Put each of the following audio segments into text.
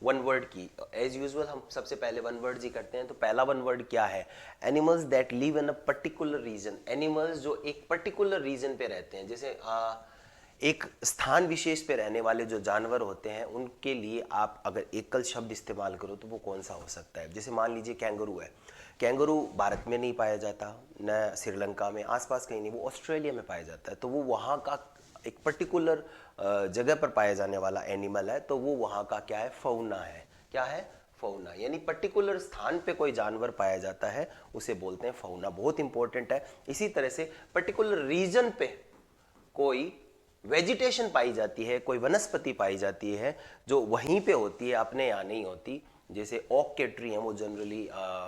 One word की। As usual हम सबसे पहले वन वर्ड ही करते हैं, तो पहला वन वर्ड क्या है? Animals that live in a particular region. Animals जो एक पर्टिकुलर रीजन पे रहते हैं, जैसे एक स्थान विशेष पे रहने वाले जो जानवर होते हैं, उनके लिए आप अगर एकल शब्द इस्तेमाल करो तो वो कौन सा हो सकता है? जैसे मान लीजिए कैंगरू है। कैंगरू भारत में नहीं पाया जाता, न श्रीलंका में, आसपास कहीं नहीं, वो ऑस्ट्रेलिया में पाया जाता है। तो वो वहाँ का एक पर्टिकुलर जगह पर पाया जाने वाला एनिमल है, तो वो वहाँ का क्या है? फौना है। क्या है? फौना। यानी पर्टिकुलर स्थान पे कोई जानवर पाया जाता है उसे बोलते हैं फौना। बहुत इंपॉर्टेंट है। इसी तरह से पर्टिकुलर रीजन पे कोई वेजिटेशन पाई जाती है, कोई वनस्पति पाई जाती है जो वहीं पे होती है, अपने यहाँ नहीं होती। जैसे ओक के ट्री हैं, वो जनरली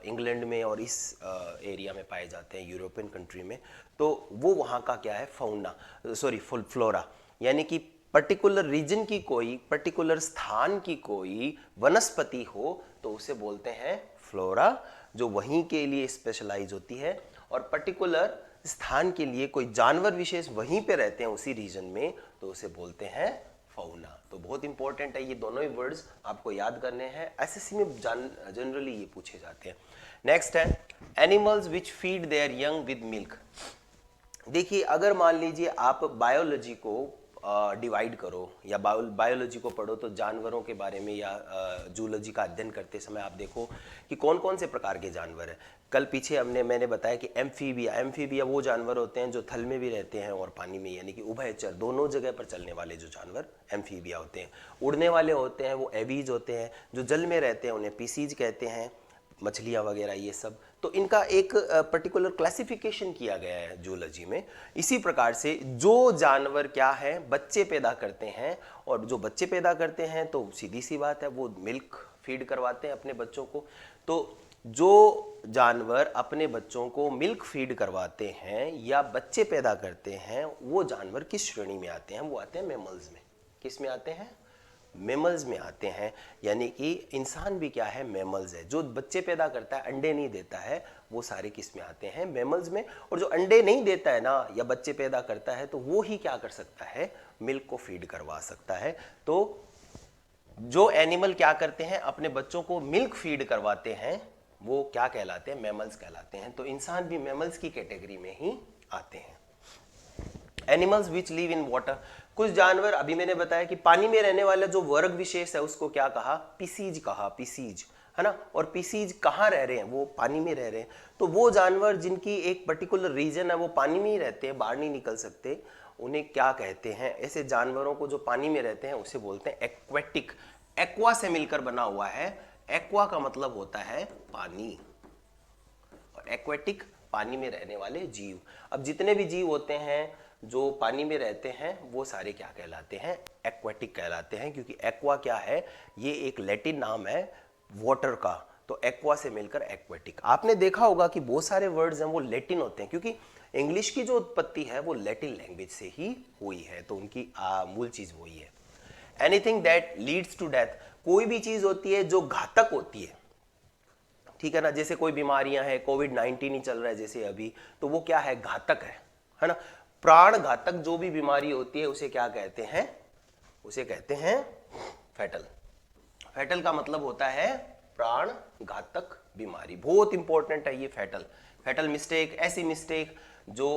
इंग्लैंड में और इस एरिया में पाए जाते हैं, यूरोपियन कंट्री में। तो वो वहाँ का क्या है? Fauna, sorry flora. यानी कि पर्टिकुलर रीजन की कोई, पर्टिकुलर स्थान की कोई वनस्पति हो तो उसे बोलते हैं फ्लोरा, जो वहीं के लिए स्पेशलाइज होती है। और पर्टिकुलर स्थान के लिए कोई जानवर विशेष वहीं पे रहते हैं उसी रीजन में, तो उसे बोलते हैं फौना। तो बहुत इंपॉर्टेंट है, ये दोनों ही वर्ड्स आपको याद करने हैं, एसएससी में जनरली ये पूछे जाते हैं। नेक्स्ट है animals which feed there young with milk. देखिए, अगर मान लीजिए आप बायोलॉजी को डिवाइड करो या बायोलॉजी को पढ़ो, तो जानवरों के बारे में या जूलॉजी का अध्ययन करते समय आप देखो कि कौन कौन से प्रकार के जानवर हैं। कल पीछे मैंने बताया कि एम्फीबिया वो जानवर होते हैं जो थल में भी रहते हैं और पानी में, यानी कि उभयचर, दोनों जगह पर चलने वाले जो जानवर एम्फीबिया होते हैं। उड़ने वाले होते हैं वो एवीज होते हैं, जो जल में रहते हैं उन्हें पीसीज कहते हैं, मछलियाँ वगैरह ये सब। तो इनका एक पर्टिकुलर क्लासिफिकेशन किया गया है जूलॉजी में। इसी प्रकार से जो जानवर क्या है, बच्चे पैदा करते हैं, और जो बच्चे पैदा करते हैं तो सीधी सी बात है वो मिल्क फीड करवाते हैं अपने बच्चों को। तो जो जानवर अपने बच्चों को मिल्क फीड करवाते हैं या बच्चे पैदा करते हैं, वो जानवर किस श्रेणी में आते हैं? वो आते हैं मैमल्स में। किस में आते हैं? मैमल्स में आते हैं। यानी कि इंसान भी क्या है? मैमल्स है। जो बच्चे पैदा करता है, अंडे नहीं देता है, वो सारे किस में आते हैं? मैमल्स में। और जो अंडे नहीं देता है ना, या बच्चे पैदा करता है, तो वो ही क्या कर सकता है? मिल्क को फीड करवा सकता है। तो जो एनिमल क्या करते हैं, अपने बच्चों को मिल्क फीड करवाते हैं, वो क्या कहलाते हैं? मैमल्स कहलाते हैं। तो इंसान भी मैमल्स की कैटेगरी में ही आते हैं। Animals which live in water. कुछ जानवर, अभी मैंने बताया कि पानी में रहने वाला जो वर्ग विशेष है उसको क्या कहा? पिसीज कहा। पिसीज है ना। और पिसीज कहाँ रह रहे हैं? वो पानी में रह रहे हैं। तो वो जानवर जिनकी एक पर्टिकुलर रीजन है, वो पानी में ही रहते हैं, बाहर नहीं निकल सकते, उन्हें क्या कहते हैं? ऐसे जानवरों को जो पानी में रहते हैं उसे बोलते हैं एक्वेटिक। एक्वा से मिलकर बना हुआ है। एक्वा का मतलब होता है पानी, और एक्वेटिक पानी में रहने वाले जीव। अब जितने भी जीव होते हैं जो पानी में रहते हैं, वो सारे क्या कहलाते हैं? एक्वेटिक कहलाते हैं। क्योंकि एक्वा क्या है? ये एक लैटिन नाम है वाटर का। तो एक्वा से मिलकर एक्वेटिक। आपने देखा होगा कि बहुत सारे वर्ड्स हैं वो लैटिन होते हैं, क्योंकि इंग्लिश की जो उत्पत्ति है वो लैटिन लैंग्वेज से ही हुई है, तो उनकी मूल चीज वही है। Anything that leads to death. कोई भी चीज होती है जो घातक होती है, ठीक है ना। जैसे कोई बीमारियां हैं, कोविड-19 ही चल रहा है जैसे अभी, तो वो क्या है? घातक है ना। प्राण घातक जो भी बीमारी होती है उसे क्या कहते हैं? उसे कहते हैं फैटल। फैटल का मतलब होता है प्राण घातक बीमारी। बहुत इंपॉर्टेंट है ये फैटल। फैटल मिस्टेक, ऐसी मिस्टेक जो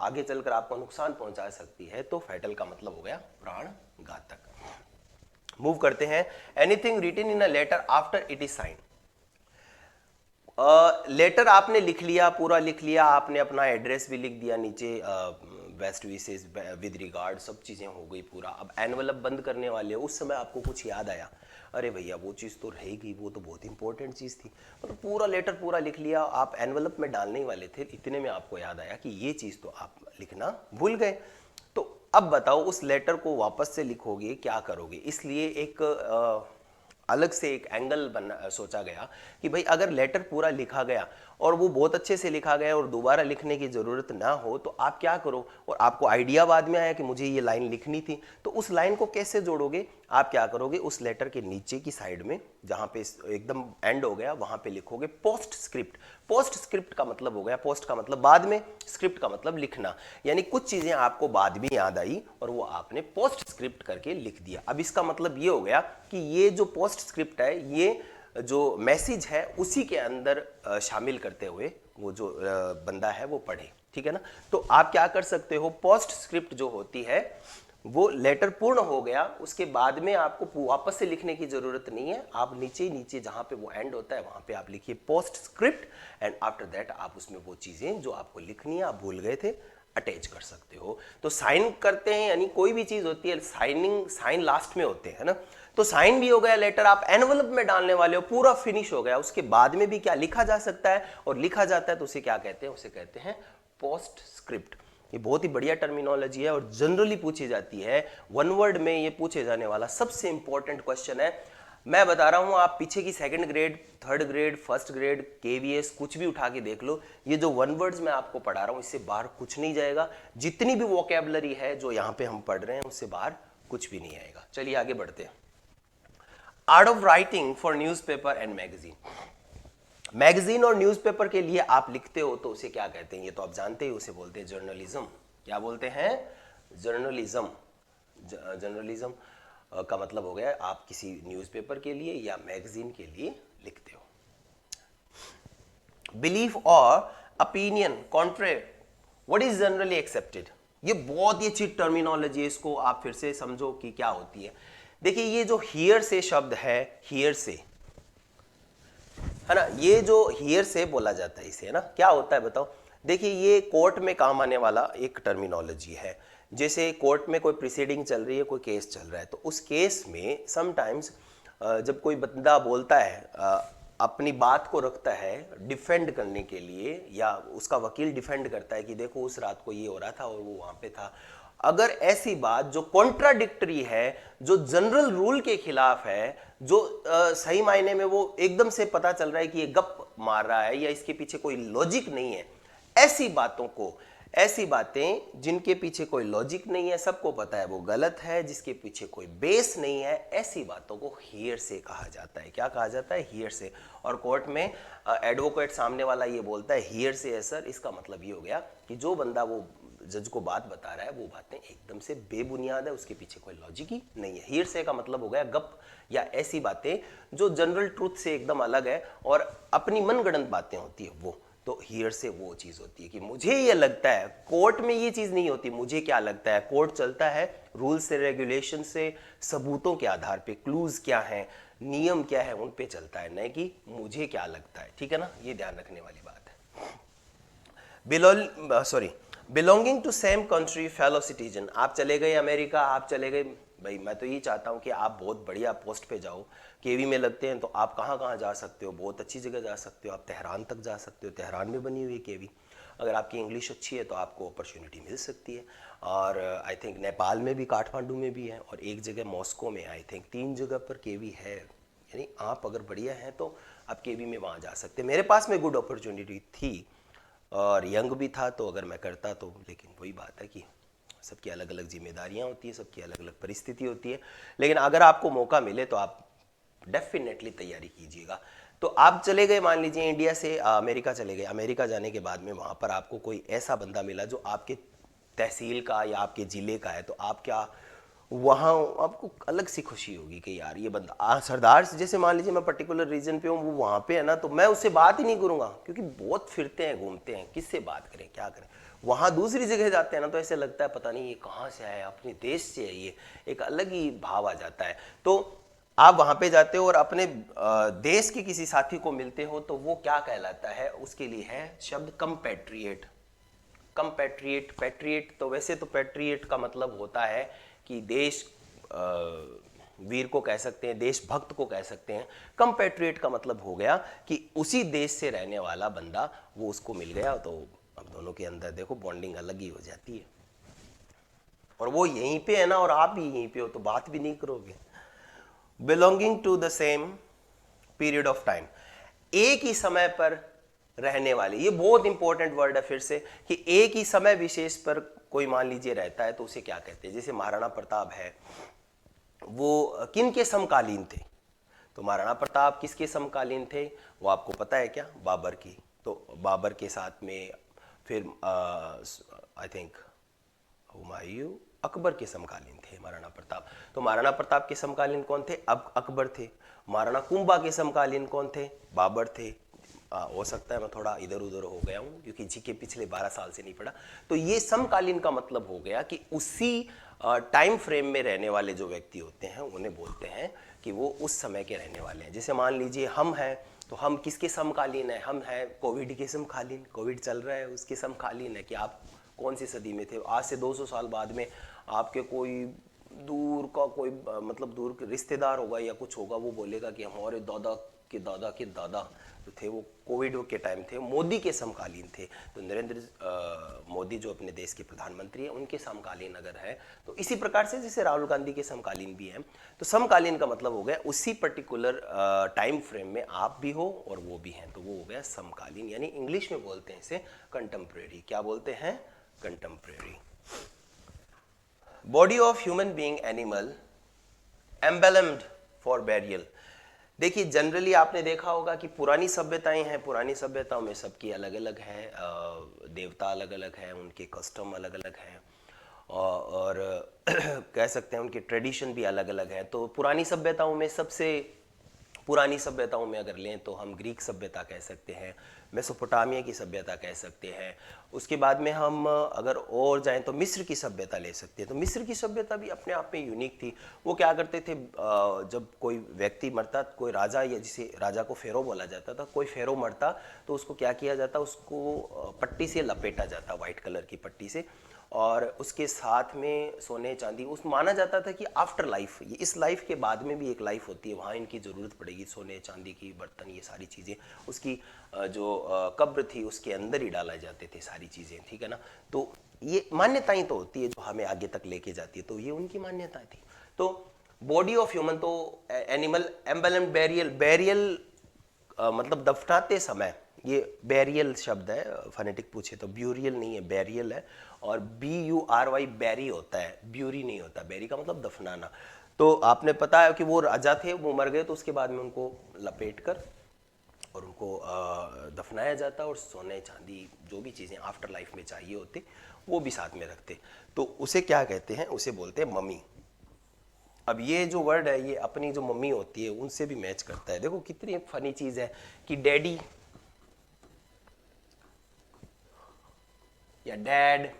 आगे चलकर आपको नुकसान पहुंचा सकती है, तो फैटल का मतलब हो गया प्राण घातक। मूव करते हैं। Anything written in a letter after it is sign. Letter आपने लिख लिया, पूरा लिख लिया, आपने अपना एड्रेस भी लिख दिया नीचे, बेस्ट विशेस विद रिगार्ड, सब चीज़ें हो गई पूरा। अब एनवलप बंद करने वाले हो, उस समय आपको कुछ याद आया, अरे भैया वो चीज़ तो रहेगी, वो तो बहुत इंपॉर्टेंट चीज़ थी। मतलब पूरा लेटर पूरा लिख लिया, आप एनवलप में डालने ही वाले थे, इतने में आपको याद आया कि ये चीज़ तो आप लिखना भूल गए। तो अब बताओ, उस लेटर को वापस से लिखोगे, क्या करोगे? इसलिए एक अलग से एक एंगल सोचा गया कि भाई अगर लेटर पूरा लिखा गया और वो बहुत अच्छे से लिखा गया और दोबारा लिखने की ज़रूरत ना हो, तो आप क्या करो? और आपको आइडिया बाद में आया कि मुझे ये लाइन लिखनी थी, तो उस लाइन को कैसे जोड़ोगे? आप क्या करोगे? उस लेटर के नीचे की साइड में, जहाँ पे एकदम एंड हो गया, वहाँ पे लिखोगे पोस्ट स्क्रिप्ट। पोस्ट स्क्रिप्ट का मतलब हो गया, पोस्ट का मतलब बाद में, स्क्रिप्ट का मतलब लिखना। यानी कुछ चीज़ें आपको बाद में याद आई और वो आपने पोस्ट स्क्रिप्ट करके लिख दिया। अब इसका मतलब ये हो गया कि ये जो पोस्ट स्क्रिप्ट है, ये जो मैसेज है उसी के अंदर शामिल करते हुए वो जो बंदा है वो पढ़े, ठीक है ना। तो आप क्या कर सकते हो, पोस्ट स्क्रिप्ट जो होती है वो लेटर पूर्ण हो गया, उसके बाद में आपको वापस से लिखने की जरूरत नहीं है, आप नीचे नीचे जहां पे वो एंड होता है वहां पे आप लिखिए post script, and after that आप उसमें वो चीजें जो आपको लिखनी है, आप भूल गए थे, अटैच कर सकते हो। तो साइन करते हैं, यानी कोई भी चीज होती है साइन लास्ट में होते हैं ना, तो साइन भी हो गया, लेटर आप एनवलप में डालने वाले हो, पूरा फिनिश हो गया, उसके बाद में भी क्या लिखा जा सकता है, और लिखा जाता है तो उसे क्या कहते हैं, उसे कहते हैं पोस्ट स्क्रिप्ट। ये बहुत ही बढ़िया टर्मिनोलॉजी है और जनरली पूछी जाती है, वन वर्ड में ये पूछे जाने वाला सबसे इंपॉर्टेंट क्वेश्चन है। मैं बता रहा हूं, आप पीछे की second grade, third grade, first grade, KVS कुछ भी उठा के देख लो, ये जो वन वर्ड्स मैं आपको पढ़ा रहा हूं इससे बाहर कुछ नहीं जाएगा, जितनी भी वोकैबुलरी है जो यहां पे हम पढ़ रहे हैं उससे बाहर कुछ भी नहीं आएगा। चलिए आगे बढ़ते हैं। Art of writing for newspaper and magazine. Magazine और न्यूज़पेपर के लिए आप लिखते हो तो उसे क्या कहते हैं, ये तो आप जानते ही, उसे बोलते हैं जर्नलिज्म। क्या बोलते हैं, जर्नलिज्म। जर्नलिज्म का मतलब हो गया आप किसी न्यूज़पेपर के लिए या मैगजीन के लिए लिखते हो। बिलीफ और opinion contrast, what is generally accepted, ये बहुत ही अच्छी टर्मिनोलॉजी है, इसको आप फिर से समझो कि क्या होती है। देखिए ये जो हियर से शब्द है, हियर से है ना, ये जो हियर से बोला जाता है इसे, है ना, क्या होता है बताओ। देखिए ये कोर्ट में काम आने वाला एक टर्मिनोलॉजी है। जैसे कोर्ट में कोई प्रोसीडिंग चल रही है, कोई केस चल रहा है, तो उस केस में समटाइम्स जब कोई बंदा बोलता है, अपनी बात को रखता है डिफेंड करने के लिए, या उसका वकील डिफेंड करता है कि देखो उस रात को ये हो रहा था और वो वहां पे था, अगर ऐसी बात जो कॉन्ट्राडिक्टरी है, जो जनरल रूल के खिलाफ है, जो सही मायने में वो एकदम से पता चल रहा है कि ये गप मार रहा है या इसके पीछे कोई लॉजिक नहीं है, ऐसी बातों को, ऐसी बातें जिनके पीछे कोई लॉजिक नहीं है, सबको पता है वो गलत है, जिसके पीछे कोई बेस नहीं है, ऐसी बातों को हियर से कहा जाता है। क्या कहा जाता है, हियर से। और कोर्ट में एडवोकेट सामने वाला ये बोलता है हियर से है सर, इसका मतलब ये हो गया कि जो बंदा वो जज को बात बता रहा है वो बातें एकदम से बेबुनियाद है, उसके पीछे कोई लॉजिक ही नहीं है। हियर से का मतलब हो गया गप या ऐसी बातें जो जनरल ट्रूथ से एकदम अलग है और अपनी मनगढ़ंत बातें होती है वो, तो हियर से वो चीज होती है कि मुझे ये लगता है। कोर्ट में ये चीज नहीं होती मुझे क्या लगता है, कोर्ट चलता है रूल से, रेगुलेशन से, सबूतों के आधार पे, क्लूज क्या है, नियम क्या है, उन पे चलता है, नहीं कि मुझे क्या लगता है, ठीक है ना, ये ध्यान रखने वाली बात है। Belonging to same country, fellow citizen, आप चले गए अमेरिका, आप चले गए, भाई मैं तो ये चाहता हूँ कि आप बहुत बढ़िया पोस्ट पे जाओ, केवी में लगते हैं तो आप कहाँ कहाँ जा सकते हो, बहुत अच्छी जगह जा सकते हो, आप तेहरान तक जा सकते हो, तेहरान में बनी हुई है केवी। अगर आपकी इंग्लिश अच्छी है तो आपको अपॉर्चुनिटी मिल सकती है। और आई थिंक नेपाल में भी, काठमांडू में भी है, और एक जगह मॉस्को में, आई थिंक 3 जगह पर केवी है। यानी आप अगर बढ़िया हैं तो आप केवी में वहाँ जा सकते हैं। मेरे पास में गुड अपॉर्चुनिटी थी और यंग भी था, तो अगर मैं करता तो, लेकिन वही बात है कि सबकी अलग अलग जिम्मेदारियां होती है, सबकी अलग अलग परिस्थिति होती है, लेकिन अगर आपको मौका मिले तो आप डेफिनेटली तैयारी कीजिएगा। तो आप चले गए, मान लीजिए इंडिया से अमेरिका चले गए, अमेरिका जाने के बाद में वहाँ पर आपको कोई ऐसा बंदा मिला जो आपके तहसील का या आपके ज़िले का है, तो आप क्या, वहाँ आपको अलग सी खुशी होगी कि यार ये बंदा सरदार से, जैसे मान लीजिए मैं पर्टिकुलर रीजन पे हूँ, वो वहाँ पे है ना, तो मैं उससे बात ही नहीं करूँगा, क्योंकि बहुत फिरते हैं, घूमते हैं, किससे बात करें, क्या करें। वहाँ दूसरी जगह जाते हैं ना तो ऐसे लगता है पता नहीं ये कहाँ से आया, अपने देश से है, ये एक अलग ही भाव आ जाता है। तो आप वहाँ पे जाते हो और अपने देश के किसी साथी को मिलते हो, तो वो क्या कहलाता है, उसके लिए है शब्द कंपैट्रिएट। कंपैट्रिएट, पैट्रिएट, तो वैसे तो पैट्रिएट का मतलब होता है कि देश वीर को कह सकते हैं, देशभक्त को कह सकते हैं। कंपैट्रिएट का मतलब हो गया कि उसी देश से रहने वाला बंदा, वो उसको मिल गया तो अब दोनों के अंदर देखो बॉन्डिंग अलग ही हो जाती है। और वो यहीं पे है ना और आप भी यहीं पे हो, तो बात भी नहीं करोगे। Belonging to the same period of time, एक ही समय पर रहने वाले, ये बहुत इंपॉर्टेंट वर्ड है फिर से, कि एक ही समय विशेष पर कोई मान लीजिए रहता है तो उसे क्या कहते हैं। जैसे महाराणा प्रताप है, वो किन के समकालीन थे, तो महाराणा प्रताप किसके समकालीन थे, वो आपको पता है क्या, बाबर की। तो बाबर के साथ में फिर आई थिंक हुमायूं, अकबर के समकालीन थे महाराणा प्रताप। तो महाराणा प्रताप के समकालीन कौन थे? अब अकबर थे। महाराणा कुंभा के समकालीन कौन थे? बाबर थे। हो सकता है मैं थोड़ा इधर उधर हो गया हूँ क्योंकि जीके पिछले 12 साल से नहीं पढ़ा। तो ये समकालीन का मतलब हो गया कि उसी टाइम फ्रेम में रहने वाले जो व्यक्ति होते हैं उन्हें बोलते हैं कि वो उस समय के रहने वाले हैं। जैसे मान लीजिए हम हैं, तो हम किसके समकालीन हैं? हम हैं कोविड के समकालीन। कोविड चल रहा है, उसके समकालीन है कि आप कौन सी सदी में थे। आज से 200 साल बाद में आपके कोई दूर का कोई मतलब दूर के रिश्तेदार होगा या कुछ होगा, वो बोलेगा कि हमारे दादा के दादा के दादा जो थे वो कोविड के टाइम थे, मोदी के समकालीन थे। तो नरेंद्र मोदी जो अपने देश के प्रधानमंत्री हैं उनके समकालीन अगर है, तो इसी प्रकार से जैसे राहुल गांधी के समकालीन भी हैं। तो समकालीन का मतलब हो गया उसी पर्टिकुलर टाइम फ्रेम में आप भी हो और वो भी हैं, तो वो हो गया समकालीन। यानी इंग्लिश में बोलते हैं इसे कंटेम्प्रेरी। क्या बोलते हैं? Contemporary. Body of human being animal embalmed for burial. देखिए जनरली आपने देखा होगा कि पुरानी सभ्यताएं हैं, पुरानी सभ्यताओं में सबकी अलग अलग है, देवता अलग अलग हैं, उनके कस्टम अलग अलग हैं और कह सकते हैं उनके ट्रेडिशन भी अलग अलग है। तो पुरानी सभ्यताओं में सबसे पुरानी सभ्यताओं में अगर लें तो हम ग्रीक सभ्यता कह सकते हैं, मेसोपोटामिया की सभ्यता कह सकते हैं। उसके बाद में हम अगर और जाएं तो मिस्र की सभ्यता ले सकते हैं। तो मिस्र की सभ्यता भी अपने आप में यूनिक थी। वो क्या करते थे, जब कोई व्यक्ति मरता, कोई राजा या जिसे राजा को फेरो बोला जाता था, कोई फेरो मरता तो उसको क्या किया जाता, उसको पट्टी से लपेटा जाता, वाइट कलर की पट्टी से, और उसके साथ में सोने चांदी। उस माना जाता था कि आफ्टर लाइफ, ये इस लाइफ के बाद में भी एक लाइफ होती है, वहाँ इनकी ज़रूरत पड़ेगी, सोने चांदी की बर्तन, ये सारी चीज़ें उसकी जो कब्र थी उसके अंदर ही डाला जाते थे सारी चीज़ें, ठीक है ना। तो ये मान्यताएं तो होती है जो हमें आगे तक लेके जाती है, तो ये उनकी मान्यताएं थी। तो बॉडी ऑफ ह्यूमन, तो एनिमल एम्बेलम बैरियल, बैरियल मतलब दफनाते समय, ये बैरियल शब्द है, फोनेटिक पूछे तो ब्यूरियल नहीं है, बैरियल है। और BURY बैरी होता है, ब्यूरी नहीं होता। बैरी का मतलब दफनाना। तो आपने पता है कि वो राजा थे, वो मर गए तो उसके बाद में उनको लपेट कर और उनको दफनाया जाता और सोने चांदी जो भी चीज़ें आफ्टर लाइफ में चाहिए होते वो भी साथ में रखते। तो उसे क्या कहते हैं? उसे बोलते हैं मम्मी। अब ये जो वर्ड है ये अपनी जो मम्मी होती है उनसे भी मैच करता है। देखो कितनी फनी चीज है कि डैडी या डैड,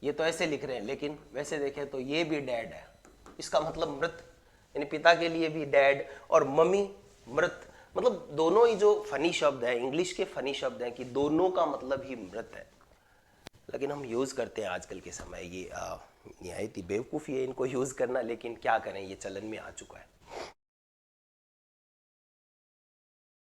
ये तो ऐसे लिख रहे हैं, लेकिन वैसे देखें तो ये भी डैड है। इसका मतलब मृत, यानी पिता के लिए भी डैड, और मम्मी मृत। मतलब दोनों ही जो फनी शब्द है, इंग्लिश के फनी शब्द हैं कि दोनों का मतलब ही मृत है, लेकिन हम यूज़ करते हैं आजकल के समय। ये निहायत ही बेवकूफ़ी है इनको यूज़ करना, लेकिन क्या करें, ये चलन में आ चुका है।